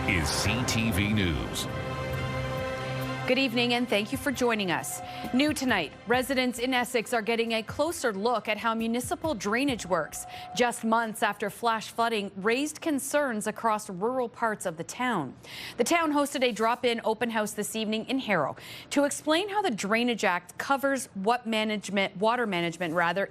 is CTV News. Good evening and thank you for joining us. New tonight, residents in Essex are getting a closer look at how municipal drainage works, just months after flash flooding raised concerns across rural parts of the town. The town hosted a drop-in open house this evening in Harrow to explain how the Drainage Act covers water management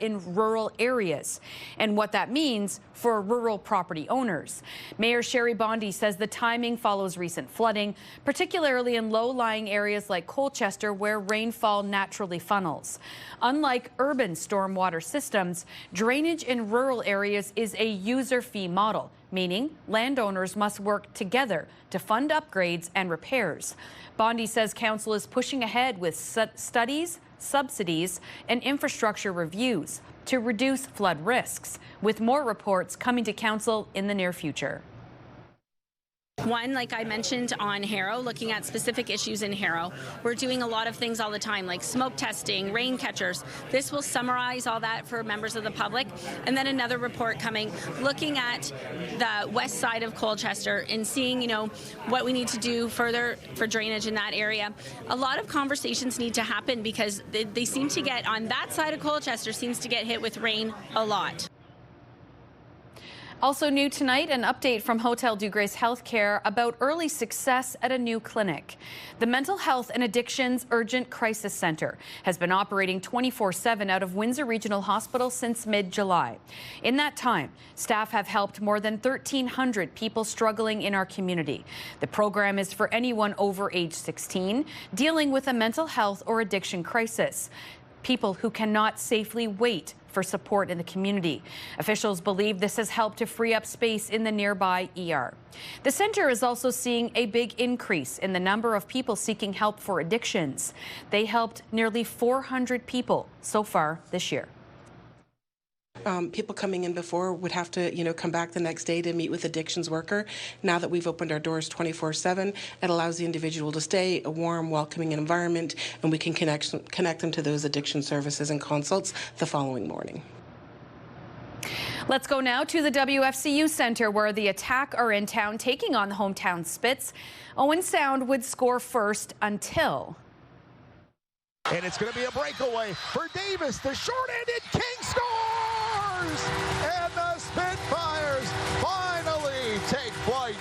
in rural areas and what that means for rural property owners. Mayor Sherry Bondi says the timing follows recent flooding, particularly in low-lying areas like Colchester, where rainfall naturally funnels. Unlike urban stormwater systems, drainage in rural areas is a user fee model, meaning landowners must work together to fund upgrades and repairs. Bondi says council is pushing ahead with studies, subsidies, and infrastructure reviews to reduce flood risks, with more reports coming to council in the near future. One, like I mentioned on Harrow, looking at specific issues in Harrow. We're doing a lot of things all the time, like smoke testing, rain catchers. This will summarize all that for members of the public. And then another report coming, looking at the west side of Colchester and seeing, what we need to do further for drainage in that area. A lot of conversations need to happen because they seem to get, on that side of Colchester, seems to get hit with rain a lot. Also new tonight, an update from Hotel du Grace Healthcare about early success at a new clinic. The Mental Health and Addictions Urgent Crisis Center has been operating 24/7 out of Windsor Regional Hospital since mid-July. In that time, staff have helped more than 1,300 people struggling in our community. The program is for anyone over age 16 dealing with a mental health or addiction crisis, people who cannot safely wait for support in the community. Officials believe this has helped to free up space in the nearby ER. The center is also seeing a big increase in the number of people seeking help for addictions. They helped nearly 400 people so far this year. People coming in before would have to, come back the next day to meet with addictions worker. Now that we've opened our doors 24/7, it allows the individual to stay a warm, welcoming environment, and we can connect them to those addiction services and consults the following morning. Let's go now to the WFCU Center, where the Attack are in town taking on the hometown Spits. Owen Sound would score first until... And it's going to be a breakaway for Davis. The short-handed King scores! And the Spitfires finally take flight.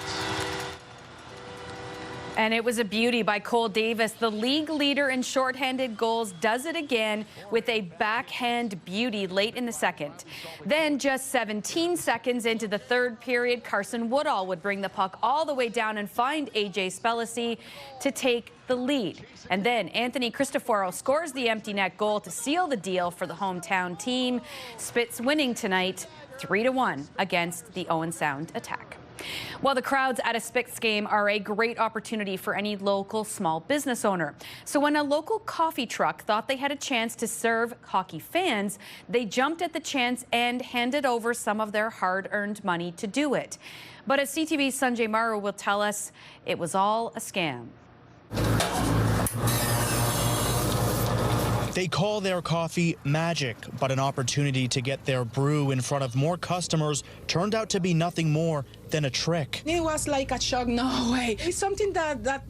And it was a beauty by Cole Davis. The league leader in shorthanded goals does it again with a backhand beauty late in the second. Then just 17 seconds into the third period, Carson Woodall would bring the puck all the way down and find AJ Spellisy to take the lead. And then Anthony Cristoforo scores the empty net goal to seal the deal for the hometown team. Spits winning tonight 3-1 against the Owen Sound Attack. Well, the crowds at a Spits game are a great opportunity for any local small business owner. So when a local coffee truck thought they had a chance to serve hockey fans, they jumped at the chance and handed over some of their hard-earned money to do it. But as CTV's Sanjay Maru will tell us, it was all a scam. They call their coffee magic, but an opportunity to get their brew in front of more customers turned out to be nothing more than a trick. It was like a shock. No way. It's something that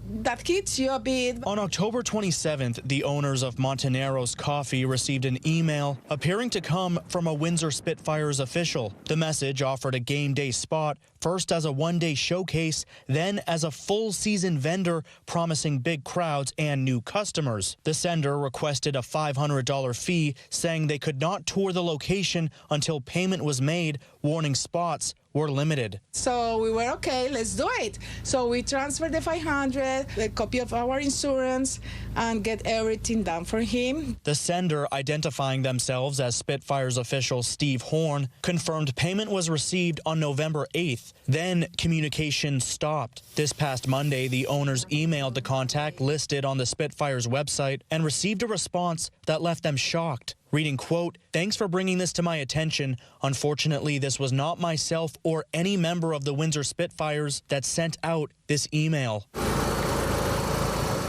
hits you a bit. On October 27th, the owners of Montanero's Coffee received an email appearing to come from a Windsor Spitfires official. The message offered a game day spot, first as a one-day showcase, then as a full-season vendor, promising big crowds and new customers. The sender requested a $500 fee, saying they could not tour the location until payment was made, warning spots were limited. So we were okay, let's do it. So we transferred the 500, a copy of our insurance, and get everything done for him. The sender, identifying themselves as Spitfires official Steve Horn, confirmed payment was received on November 8th. Then communication stopped. This past Monday, the owners emailed the contact listed on the Spitfires website and received a response that left them shocked. Reading, quote, "Thanks for bringing this to my attention. Unfortunately, this was not myself or any member of the Windsor Spitfires that sent out this email."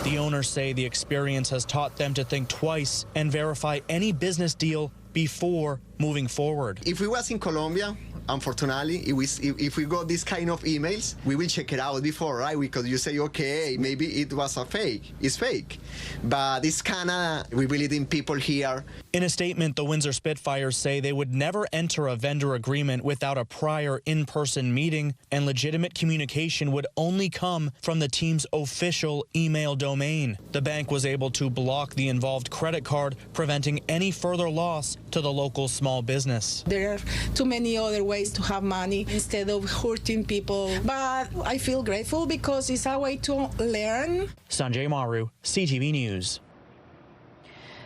The owners say the experience has taught them to think twice and verify any business deal before moving forward. If we was in Colombia, unfortunately, if we got this kind of emails, we will check it out before, right? Because you say, okay, maybe it was a fake. It's fake. But it's Canada. We believe in people here. In a statement, the Windsor Spitfires say they would never enter a vendor agreement without a prior in-person meeting, and legitimate communication would only come from the team's official email domain. The bank was able to block the involved credit card, preventing any further loss to the local small business. There are too many other ways to have money instead of hurting people. But I feel grateful because it's a way to learn. Sanjay Maru, CTV News.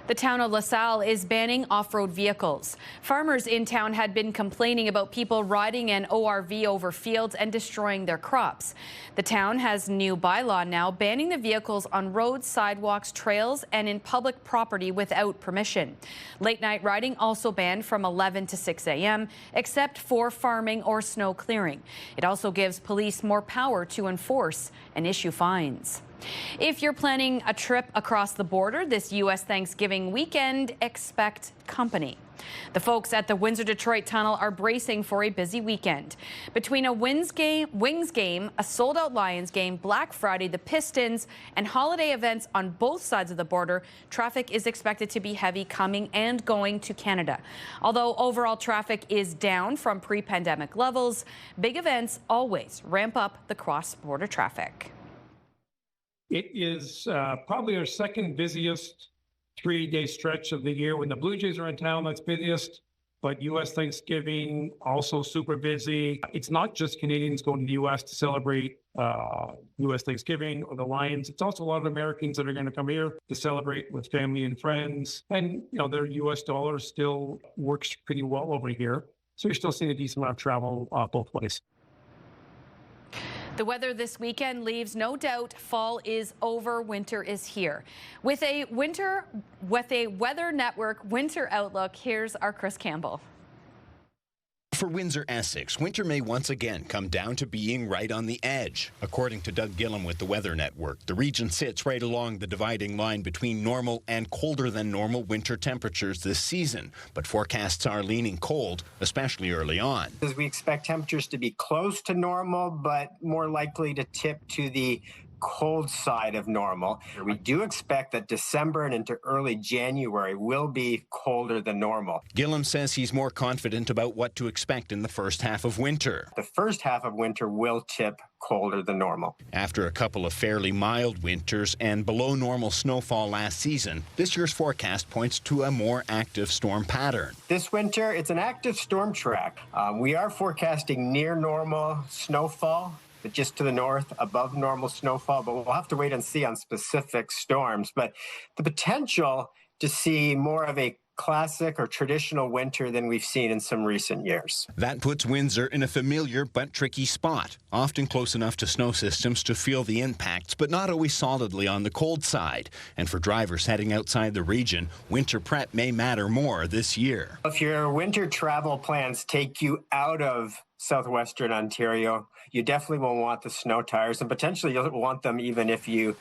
The town of LaSalle is banning off-road vehicles. Farmers in town had been complaining about people riding an ORV over fields and destroying their crops. The town has new bylaw now banning the vehicles on roads, sidewalks, trails, and in public property without permission. Late-night riding also banned from 11 to 6 a.m., except for farming or snow clearing. It also gives police more power to enforce and issue fines. If you're planning a trip across the border this U.S. Thanksgiving weekend, expect company. The folks at the Windsor-Detroit Tunnel are bracing for a busy weekend. Between a Wings game, a sold-out Lions game, Black Friday, the Pistons, and holiday events on both sides of the border, traffic is expected to be heavy coming and going to Canada. Although overall traffic is down from pre-pandemic levels, big events always ramp up the cross-border traffic. It is probably our second busiest 3-day stretch of the year. When the Blue Jays are in town, that's busiest. But U.S. Thanksgiving, also super busy. It's not just Canadians going to the U.S. to celebrate U.S. Thanksgiving or the Lions. It's also a lot of Americans that are going to come here to celebrate with family and friends. And, you know, their U.S. dollar still works pretty well over here. So you're still seeing a decent amount of travel both ways. The weather this weekend leaves no doubt fall is over, winter is here. With a Weather Network winter outlook, here's our Chris Campbell. For Windsor, Essex, winter may once again come down to being right on the edge. According to Doug Gillum with the Weather Network, the region sits right along the dividing line between normal and colder than normal winter temperatures this season. But forecasts are leaning cold, especially early on. We expect temperatures to be close to normal, but more likely to tip to the cold side of normal. We do expect that December and into early January will be colder than normal. Gillum says he's more confident about what to expect in the first half of winter. The first half of winter will tip colder than normal. After a couple of fairly mild winters and below normal snowfall last season, this year's forecast points to a more active storm pattern. This winter, it's an active storm track. We are forecasting near normal snowfall, but just to the north, above normal snowfall. But we'll have to wait and see on specific storms. But the potential to see more of a classic or traditional winter than we've seen in some recent years. That puts Windsor in a familiar but tricky spot, often close enough to snow systems to feel the impacts, but not always solidly on the cold side. And for drivers heading outside the region, winter prep may matter more this year. If your winter travel plans take you out of southwestern Ontario, you definitely will want the snow tires, and potentially you'll want them even if your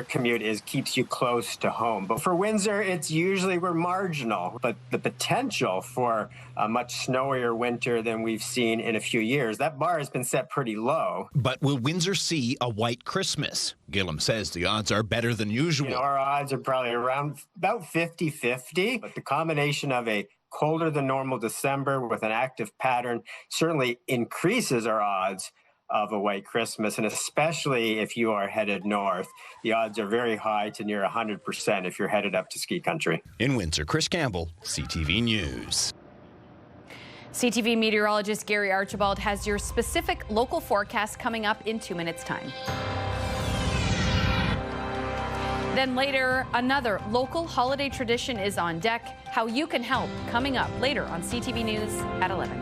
commute keeps you close to home. But for Windsor, it's usually we're marginal, but the potential for a much snowier winter than we've seen in a few years, that bar has been set pretty low. But will Windsor see a white Christmas? Gillum says the odds are better than usual. Our odds are probably around about 50-50, but the combination of a colder than normal December with an active pattern certainly increases our odds of a white Christmas, and especially if you are headed north. The odds are very high to near 100% if you're headed up to ski country. In Windsor, Chris Campbell, CTV News. CTV meteorologist Gary Archibald has your specific local forecast coming up in 2 minutes' time. Then later, another local holiday tradition is on deck. How you can help coming up later on CTV News at 11.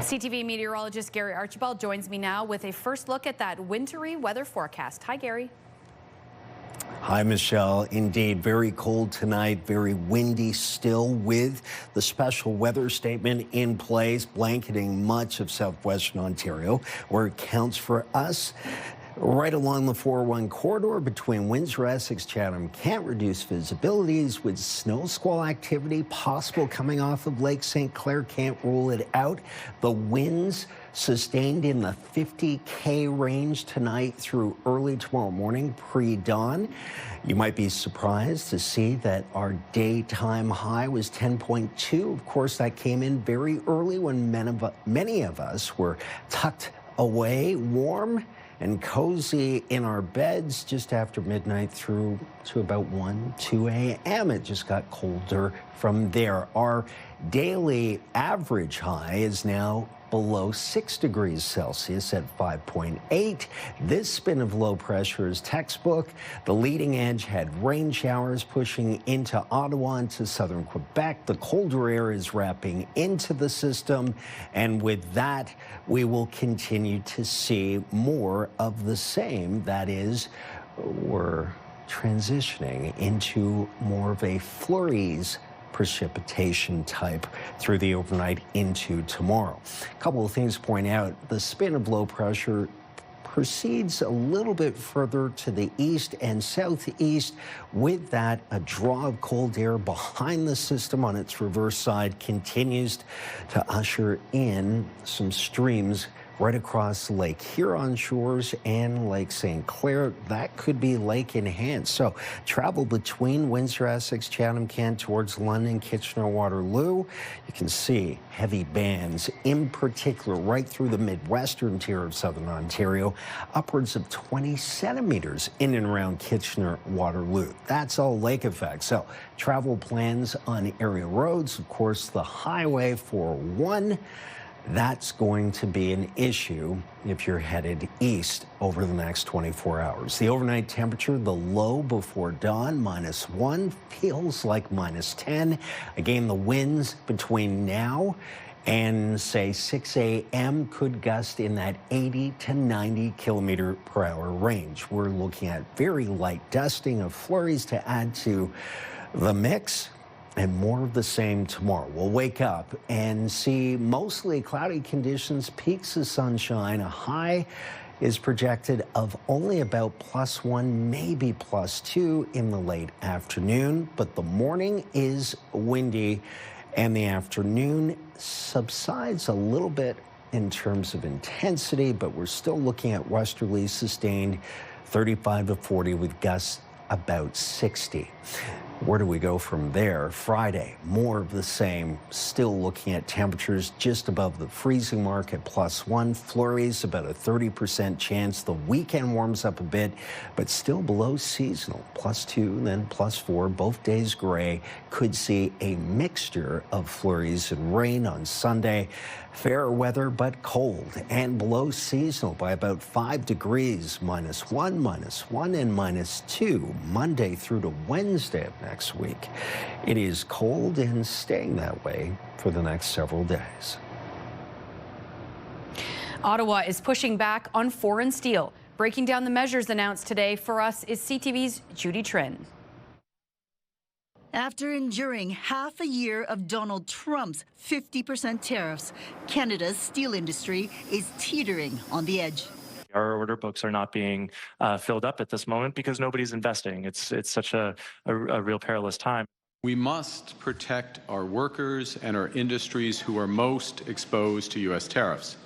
CTV meteorologist Gary Archibald joins me now with a first look at that wintry weather forecast. Hi, Gary. Hi, Michelle. Indeed, very cold tonight, very windy still with the special weather statement in place, blanketing much of southwestern Ontario, where it counts for us. Right along the 401 corridor between Windsor, Essex, Chatham can't reduce visibilities with snow squall activity possible coming off of Lake St. Clair. Can't rule it out. The winds sustained in the 50K range tonight through early tomorrow morning, pre-dawn. You might be surprised to see that our daytime high was 10.2. Of course, that came in very early when many of us were tucked away, warm and cozy in our beds just after midnight through to about 1, 2 a.m. It just got colder from there. Our daily average high is now below 6 degrees Celsius at 5.8. This spin of low pressure is textbook. The leading edge had rain showers pushing into Ottawa into southern Quebec. The colder air is wrapping into the system, and with that, we will continue to see more of the same. That is, we're transitioning into more of a flurries precipitation type through the overnight into tomorrow. A couple of things to point out. The spin of low pressure proceeds a little bit further to the east and southeast. With that, a draw of cold air behind the system on its reverse side continues to usher in some streams right across Lake Huron shores and Lake St. Clair. That could be lake enhanced. So travel between Windsor, Essex, Chatham, Kent towards London, Kitchener, Waterloo. You can see heavy bands, in particular right through the midwestern tier of southern Ontario, upwards of 20 centimeters in and around Kitchener, Waterloo. That's all lake effect. So travel plans on area roads, of course, the Highway 401. That's going to be an issue if you're headed east over the next 24 hours. The overnight temperature, the low before dawn, -1, feels like -10. Again, the winds between now and, say, 6 a.m. could gust in that 80 to 90 kilometer per hour range. We're looking at very light dusting of flurries to add to the mix. And more of the same tomorrow. We'll wake up and see mostly cloudy conditions, peaks of sunshine. A high is projected of only about +1, maybe +2 in the late afternoon. But the morning is windy and the afternoon subsides a little bit in terms of intensity, but we're still looking at westerly sustained 35 to 40 with gusts about 60. Where do we go from there? Friday, more of the same. Still looking at temperatures just above the freezing mark at +1. Flurries, about a 30% chance. The weekend warms up a bit, but still below seasonal. +2, then +4. Both days gray. Could see a mixture of flurries and rain on Sunday. Fair weather, but cold and below seasonal by about 5 degrees. -1, -1, and -2 Monday through to Wednesday of next week. It is cold and staying that way for the next several days. Ottawa is pushing back on foreign steel. Breaking down the measures announced today for us is CTV's Judy Trin. After enduring half a year of Donald Trump's 50% tariffs, Canada's steel industry is teetering on the edge. Our order books are not being filled up at this moment because nobody's investing. It's such a real perilous time. We must protect our workers and our industries who are most exposed to U.S. tariffs.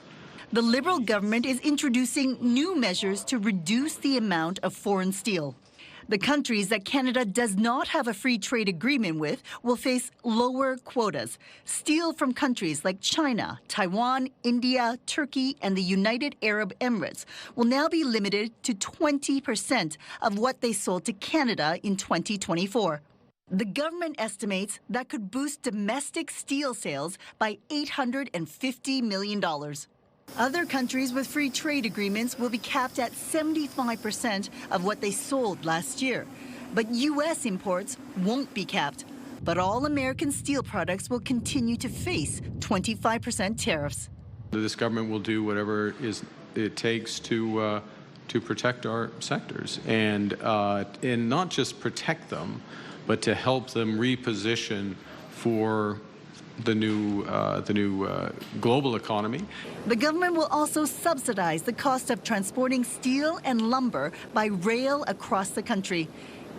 The Liberal government is introducing new measures to reduce the amount of foreign steel. The countries that Canada does not have a free trade agreement with will face lower quotas. Steel from countries like China, Taiwan, India, Turkey, and the United Arab Emirates will now be limited to 20% of what they sold to Canada in 2024. The government estimates that could boost domestic steel sales by $850 million. Other countries with free trade agreements will be capped at 75% of what they sold last year. But U.S. imports won't be capped. But all American steel products will continue to face 25% tariffs. This government will do whatever it takes to protect our sectors and not just protect them, but to help them reposition for the new global economy. The government will also subsidize the cost of transporting steel and lumber by rail across the country.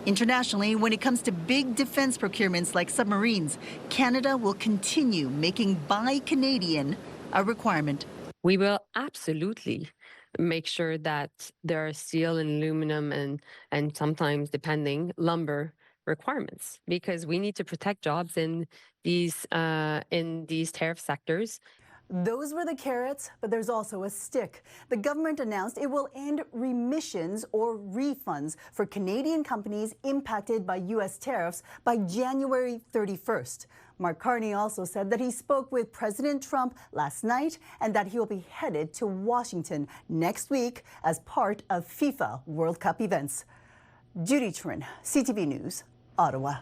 Internationally, when it comes to big defense procurements like submarines, Canada will continue making Buy Canadian a requirement. We will absolutely make sure that there are steel and aluminum and sometimes, depending, lumber requirements, because we need to protect jobs in these tariff sectors. Those were the carrots, but there's also a stick. The government announced it will end remissions or refunds for Canadian companies impacted by U.S. tariffs by January 31st. Mark Carney also said that he spoke with President Trump last night and that he will be headed to Washington next week as part of FIFA World Cup events. Judy Trin, CTV News, Ottawa.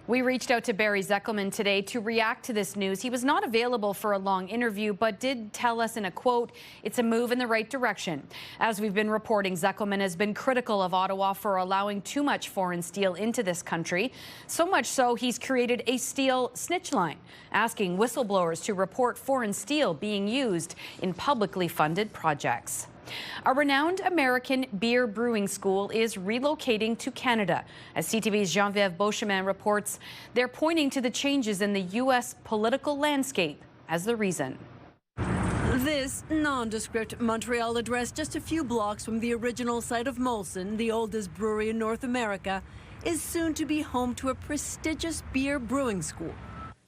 We reached out to Barry Zeckelman today to react to this news. He was not available for a long interview, but did tell us in a quote, it's a move in the right direction. As we've been reporting, Zeckelman has been critical of Ottawa for allowing too much foreign steel into this country. So much so, he's created a steel snitch line, asking whistleblowers to report foreign steel being used in publicly funded projects. A renowned American beer brewing school is relocating to Canada. As CTV's Geneviève Beauchemin reports, they're pointing to the changes in the U.S. political landscape as the reason. This nondescript Montreal address, just a few blocks from the original site of Molson, the oldest brewery in North America, is soon to be home to a prestigious beer brewing school.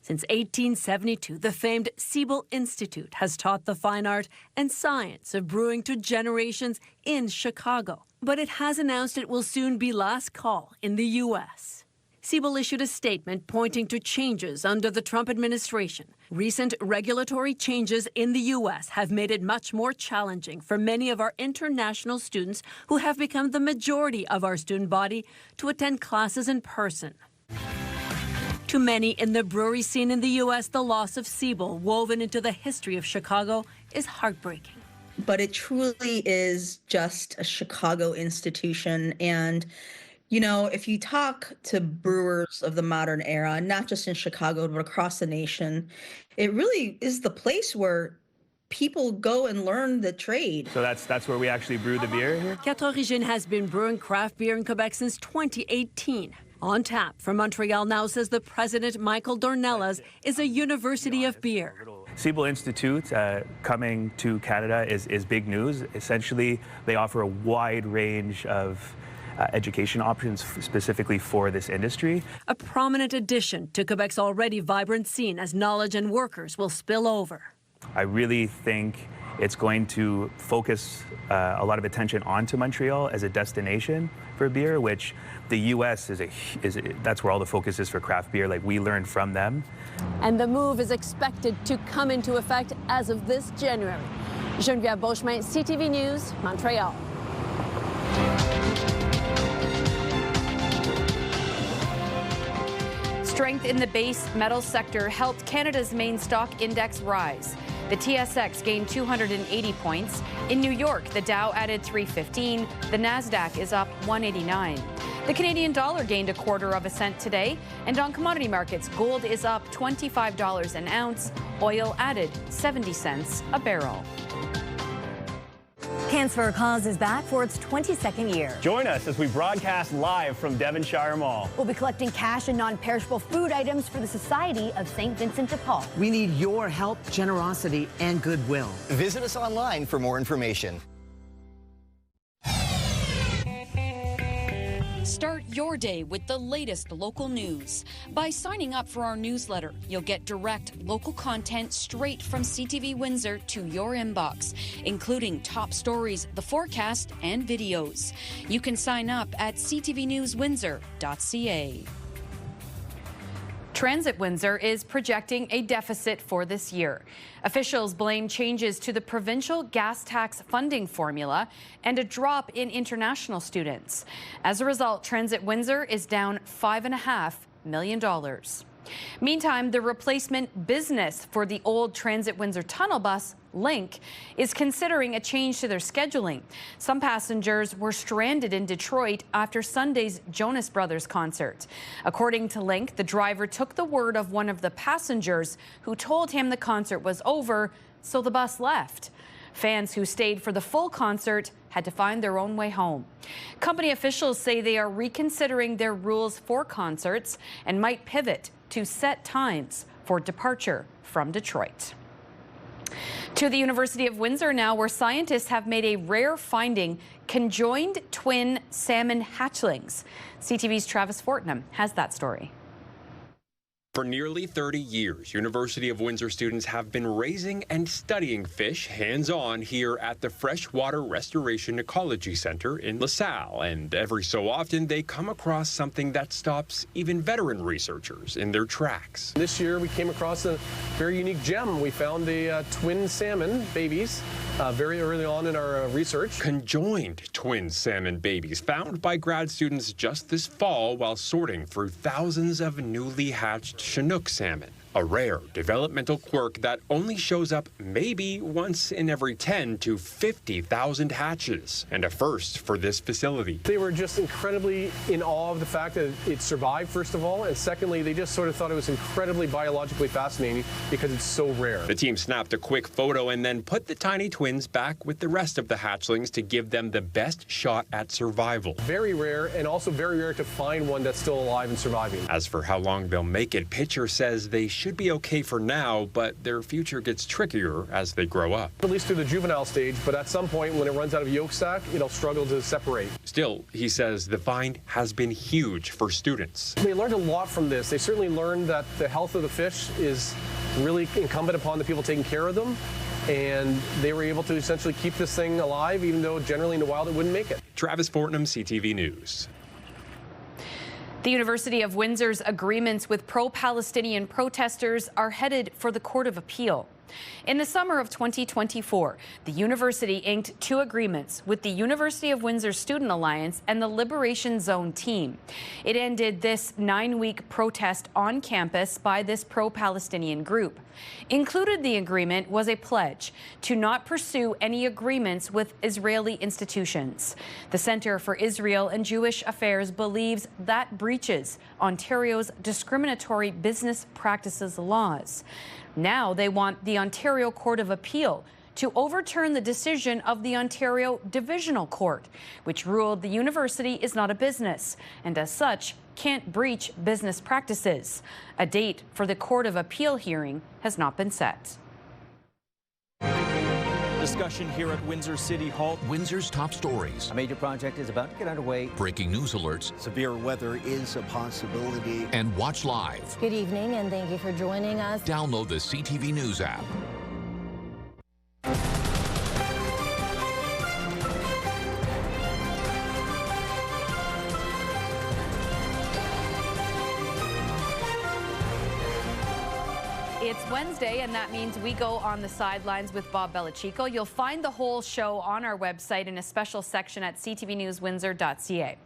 Since 1872, the famed Siebel Institute has taught the fine art and science of brewing to generations in Chicago. But it has announced it will soon be last call in the U.S. Siebel issued a statement pointing to changes under the Trump administration. Recent regulatory changes in the U.S. have made it much more challenging for many of our international students who have become the majority of our student body to attend classes in person. To many in the brewery scene in the U.S., the loss of Siebel, woven into the history of Chicago, is heartbreaking. But it truly is just a Chicago institution. And, you know, if you talk to brewers of the modern era, not just in Chicago, but across the nation, it really is the place where people go and learn the trade. So that's where we actually brew the beer here? Quatre Origines has been brewing craft beer in Quebec since 2018. On tap from Montreal now, says the president, Michael Dornelas, is a university of beer. Siebel Institute coming to Canada is big news. Essentially, they offer a wide range of education options specifically for this industry. A prominent addition to Quebec's already vibrant scene as knowledge and workers will spill over. I really think it's going to focus a lot of attention onto Montreal as a destination for beer, which the U.S. that's where all the focus is for craft beer. Like, we learned from them. And the move is expected to come into effect as of this January. Geneviève Beauchemin, CTV News, Montreal. Strength in the base metal sector helped Canada's main stock index rise. The TSX gained 280 points. In New York, the Dow added 315. The Nasdaq is up 189. The Canadian dollar gained 1/4 cent today. And on commodity markets, gold is up $25 an ounce. Oil added 70 cents a barrel. Hands for a Cause is back for its 22nd year. Join us as we broadcast live from Devonshire Mall. We'll be collecting cash and non-perishable food items for the Society of St. Vincent de Paul. We need your help, generosity, and goodwill. Visit us online for more information. Start your day with the latest local news. By signing up for our newsletter, you'll get direct local content straight from CTV Windsor to your inbox, including top stories, the forecast, and videos. You can sign up at ctvnewswindsor.ca. Transit Windsor is projecting a deficit for this year. Officials blame changes to the provincial gas tax funding formula and a drop in international students. As a result, Transit Windsor is down 5.5 million. Meantime, the replacement business for the old Transit Windsor tunnel bus, Link, is considering a change to their scheduling. Some passengers were stranded in Detroit after Sunday's Jonas Brothers concert. According to Link, the driver took the word of one of the passengers who told him the concert was over, so the bus left. Fans who stayed for the full concert had to find their own way home. Company officials say they are reconsidering their rules for concerts and might pivot to set times for departure from Detroit. To the University of Windsor now, where scientists have made a rare finding: conjoined twin salmon hatchlings. CTV's Travis Fortnum has that story. For nearly 30 years, University of Windsor students have been raising and studying fish hands-on here at the Freshwater Restoration Ecology Center in LaSalle. And every so often, they come across something that stops even veteran researchers in their tracks. This year, we came across a very unique gem. We found the twin salmon babies very early on in our research. Conjoined twin salmon babies found by grad students just this fall while sorting through thousands of newly hatched Chinook salmon, a rare developmental quirk that only shows up maybe once in every 10 to 50,000 hatches, and a first for this facility. They were just incredibly in awe of the fact that it survived, first of all, and secondly, they just sort of thought it was incredibly biologically fascinating because it's so rare. The team snapped a quick photo and then put the tiny twins back with the rest of the hatchlings to give them the best shot at survival. Very rare, and also very rare to find one that's still alive and surviving. As for how long they'll make it, Pitcher says they should be okay for now, but their future gets trickier as they grow up. At least through the juvenile stage, but at some point when it runs out of yolk sac, it'll struggle to separate. Still, he says the find has been huge for students. They learned a lot from this. They certainly learned that the health of the fish is really incumbent upon the people taking care of them, and they were able to essentially keep this thing alive, even though generally in the wild it wouldn't make it. Travis Fortnum, CTV News. The University of Windsor's agreements with pro-Palestinian protesters are headed for the Court of Appeal. In the summer of 2024, the university inked 2 agreements with the University of Windsor Student Alliance and the Liberation Zone team. It ended this 9-week protest on campus by this pro-Palestinian group. Included in the agreement was a pledge to not pursue any agreements with Israeli institutions. The Center for Israel and Jewish Affairs believes that breaches Ontario's discriminatory business practices laws. Now they want the Ontario Court of Appeal to overturn the decision of the Ontario Divisional Court, which ruled the university is not a business and as such can't breach business practices. A date for the Court of Appeal hearing has not been set. Discussion here at Windsor City Hall. Windsor's top stories. A major project is about to get underway. Breaking news alerts. Severe weather is a possibility. And watch live. Good evening, and thank you for joining us. Download the CTV News app. It's Wednesday, and that means we go on the sidelines with Bob Belichico. You'll find the whole show on our website in a special section at ctvnewswindsor.ca.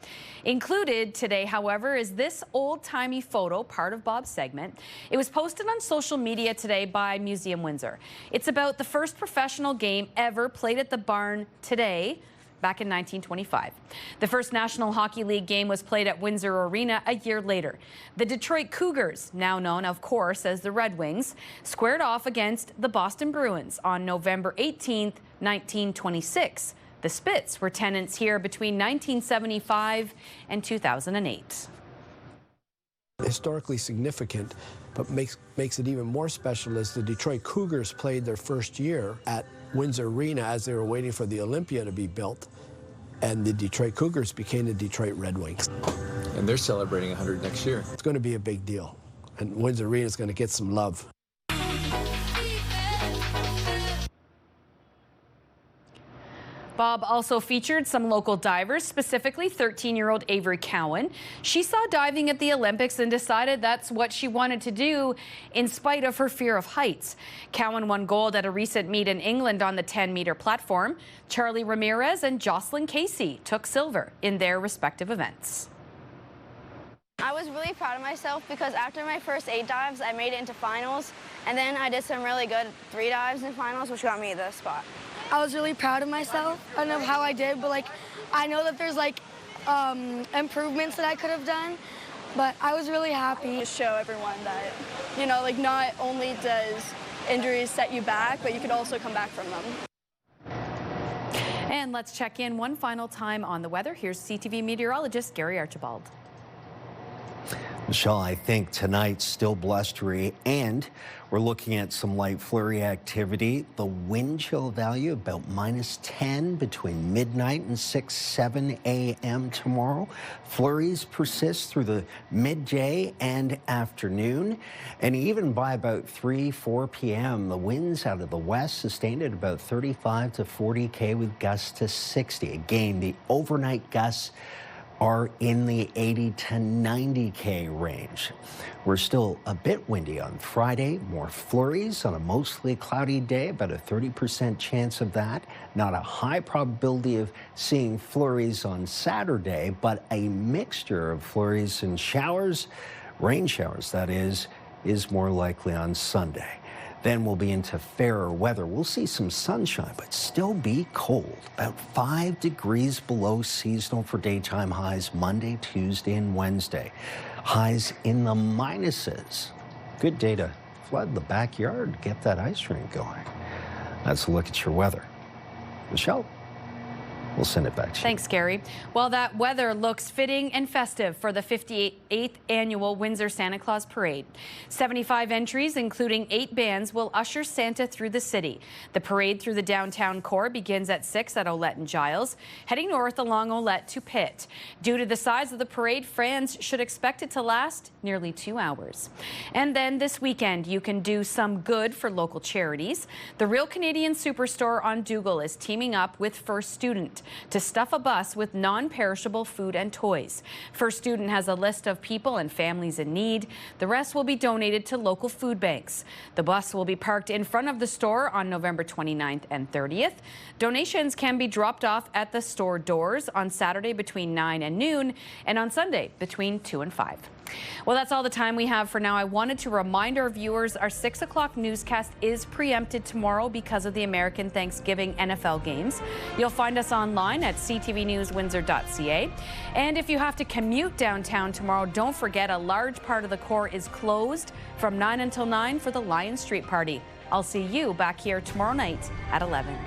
Included today, however, is this old-timey photo, part of Bob's segment. It was posted on social media today by Museum Windsor. It's about the first professional game ever played at the barn today, back in 1925. The first National Hockey League game was played at Windsor Arena a year later. The Detroit Cougars, now known, of course, as the Red Wings, squared off against the Boston Bruins on November 18th, 1926. The Spits were tenants here between 1975 and 2008. Historically significant, but makes it even more special is the Detroit Cougars played their first year at Windsor Arena as they were waiting for the Olympia to be built, and the Detroit Cougars became the Detroit Red Wings. And they're celebrating 100 next year. It's going to be a big deal, and Windsor Arena is going to get some love. Bob also featured some local divers, specifically 13-year-old Avery Cowan. She saw diving at the Olympics and decided that's what she wanted to do in spite of her fear of heights. Cowan won gold at a recent meet in England on the 10-meter platform. Charlie Ramirez and Jocelyn Casey took silver in their respective events. I was really proud of myself because after my first 8 dives, I made it into finals, and then I did some really good 3 dives in finals, which got me the spot. I was really proud of myself. I don't know how I did, but like, I know that there's like improvements that I could have done, but I was really happy. To show everyone that, you know, like not only does injuries set you back, but you could also come back from them. And let's check in one final time on the weather. Here's CTV meteorologist Gary Archibald. Michelle, I think tonight's still blustery, and we're looking at some light flurry activity. The wind chill value about -10 between midnight and 6-7 a.m. tomorrow. Flurries persist through the midday and afternoon, and even by about 3-4 p.m. the winds out of the west sustained at about 35 to 40 km with gusts to 60. Again, the overnight gusts are in the 80 to 90 km range. We're still a bit windy on Friday, more flurries on a mostly cloudy day, about a 30% chance of that. Not a high probability of seeing flurries on Saturday, but a mixture of flurries and showers, rain showers that is more likely on Sunday. Then we'll be into fairer weather. We'll see some sunshine, but still be cold. About 5 degrees below seasonal for daytime highs Monday, Tuesday, and Wednesday. Highs in the minuses. Good day to flood the backyard, get that ice rink going. That's a look at your weather. Michelle, we'll send it back to you. Thanks, Gary. Well, that weather looks fitting and festive for the 58th annual Windsor Santa Claus Parade. 75 entries, including 8 bands, will usher Santa through the city. The parade through the downtown core begins at 6 at Olette and Giles, heading north along Olette to Pitt. Due to the size of the parade, fans should expect it to last nearly 2 hours. And then this weekend, you can do some good for local charities. The Real Canadian Superstore on Dougal is teaming up with First Student to stuff a bus with non-perishable food and toys. First Student has a list of people and families in need. The rest will be donated to local food banks. The bus will be parked in front of the store on November 29th and 30th. Donations can be dropped off at the store doors on Saturday between 9 and noon and on Sunday between 2 and 5. Well, that's all the time we have for now. I wanted to remind our viewers our 6 o'clock newscast is preempted tomorrow because of the American Thanksgiving NFL games. You'll find us online at ctvnewswindsor.ca. And if you have to commute downtown tomorrow, don't forget a large part of the core is closed from 9 until 9 for the Lion Street Party. I'll see you back here tomorrow night at 11.